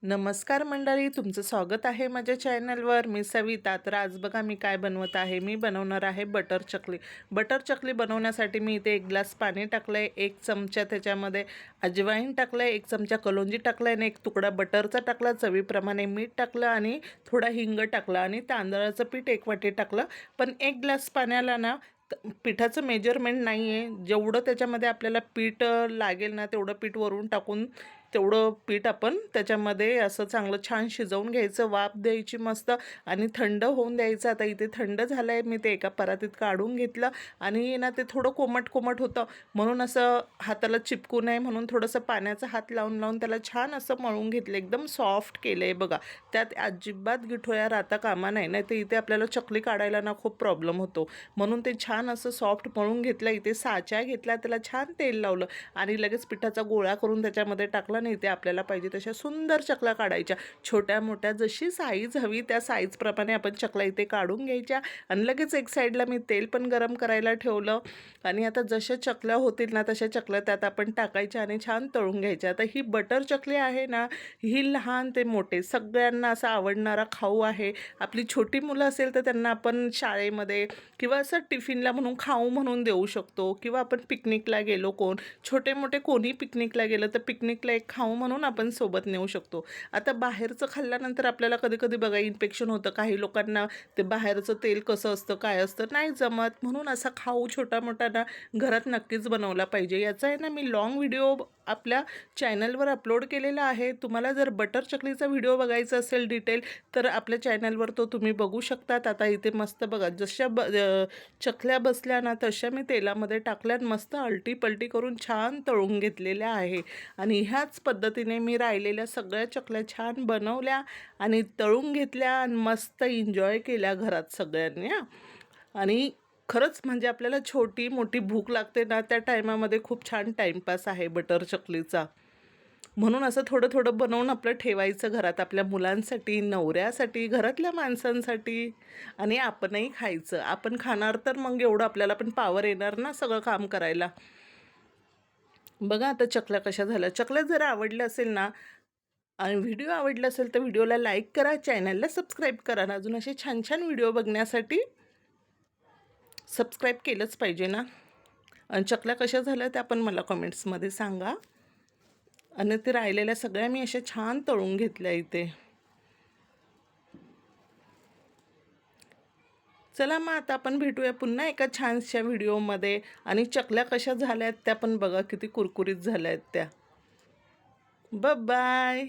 नमस्कार मंडळी, तुमचं स्वागत आहे माझ्या चॅनलवर. मी सविता. तर आज बघा मी काय बनवत आहे. मी बनवणार आहे बटर चकली. बटर चकली बनवण्यासाठी मी इथे 1 ग्लास पाणी टाकलं आहे, 1 चमचा त्याच्यामध्ये अजवाईन टाकलं आहे, 1 चमचा कलोंजी टाकला आहे आणि 1 तुकडा बटरचा टाकला, चवीप्रमाणे मीठ टाकलं आणि थोडा हिंग टाकला आणि तांदळाचं पीठ 1 वाटी टाकलं. पण 1 ग्लास पाण्याला ना पिठाचं मेजरमेंट नाही आहे. जेवढं त्याच्यामध्ये आपल्याला पीठ लागेल ना तेवढं पीठ वरून टाकून तेवढं पीठ आपण त्याच्यामध्ये असं चांगलं छान शिजवून घ्यायचं, वाफ द्यायची मस्त आणि थंड होऊन द्यायचं. आता इथे थंड झालं आहे, मी ते एका परातीत काढून घेतलं आणि ना ते थोडं कोमट कोमट होतं म्हणून असं हाताला चिपकू नये म्हणून थोडंसं पाण्याचा हात लावून लावून त्याला छान असं मळून घेतलं. एकदम सॉफ्ट केलं आहे बघा. त्यात अजिबात गिठोया राहता कामा नाही, नाही तर इथे आपल्याला चकली काढायला ना खूप प्रॉब्लेम होतो. म्हणून ते छान असं सॉफ्ट मळून घेतलं. इथे साचा घेतला, त्याला छान तेल लावलं आणि लगेच पिठाचा गोळा करून त्याच्यामध्ये टाकला. नाही ते आपल्याला पाहिजे तशा सुंदर चकल्या काढायच्या, छोट्या मोठ्या जशी साईज हवी त्या साईजप्रमाणे आपण चकल्या इथे काढून घ्यायच्या. आणि लगेच एक साईडला मी तेल पण गरम करायला ठेवलं आणि आता जशा चकल्या होतील ना तशा चकल्या त्यात आपण टाकायच्या आणि छान तळून घ्यायच्या. आता ही बटर चकली आहे ना, ही लहान ते मोठे सगळ्यांना असा आवडणारा खाऊ आहे. आपली छोटी मुलं असेल तर त्यांना आपण शाळेमध्ये किंवा असं टिफिनला म्हणून खाऊ म्हणून देऊ शकतो, किंवा आपण पिकनिकला गेलो, कोण छोटे मोठे कोणी पिकनिकला गेलं तर पिकनिकला एक खाऊ म्हणून आपण सोबत नेऊ शकतो. आता बाहेरचं खाल्ल्यानंतर आपल्याला कधी कधी बघा इन्फेक्शन होतं. काही लोकांना ते बाहेरचं तेल कसं असतं काय असतं नाही जमत, म्हणून असा खाऊ छोटा मोठा ना घरात नक्कीच बनवला पाहिजे. याचा आहे ना मी लॉंग व्हिडिओ आपल्या चॅनलवर अपलोड केलेला आहे. तुम्हाला जर बटर चकलीचा व्हिडिओ बघायचा असेल डिटेल तर आपल्या चॅनलवर तो तुम्ही बघू शकतात. आता इथे मस्त बघा जशा चकल्या बसल्या ना तशा मी तेलामध्ये टाकल्यात, मस्त अलटी पलटी करून छान तळून घेतलेल्या आहे. आणि ह्याच पद्धतीने मी राहिलेल्या सगळ्या चकल्या छान बनवल्या आणि तळून घेतल्या आणि मस्त एन्जॉय केल्या घरात सगळ्यांनी. आणि खरंच म्हणजे आपल्याला छोटी मोठी भूक लागते ना त्या टायमामध्ये खूप छान टाईमपास आहे बटर चकलीचा. म्हणून असं थोडं थोडं बनवून आपलं ठेवायचं घरात, आपल्या मुलांसाठी, नवऱ्यासाठी, घरातल्या माणसांसाठी आणि आपणही खायचं. आपण खाणार तर मग एवढं आपल्याला पण पॉवर येणार ना सगळं काम करायला. बघा आता चकल्या कशा झाल्या. चकल्या जर आवडल्या असेल ना आणि व्हिडिओ आवडला असेल तर व्हिडिओला लाईक करा, चॅनलला सबस्क्राईब करा. आणि अजून असे छान छान व्हिडिओ बघण्यासाठी सबस्क्राईब केलंच पाहिजे ना. आणि चकल्या कशा झाल्या त्या पण मला कमेंट्समध्ये सांगा. आणि ते राहिलेल्या सगळ्या मी अशा छान तळून घेतल्या इथे. चला मग आता आपण भेटूया पुन्हा एका छानशा व्हिडिओमध्ये. आणि चकल्या कशा झाल्यात त्या पण बघा, किती कुरकुरीत झाल्या आहेत त्या. बाय.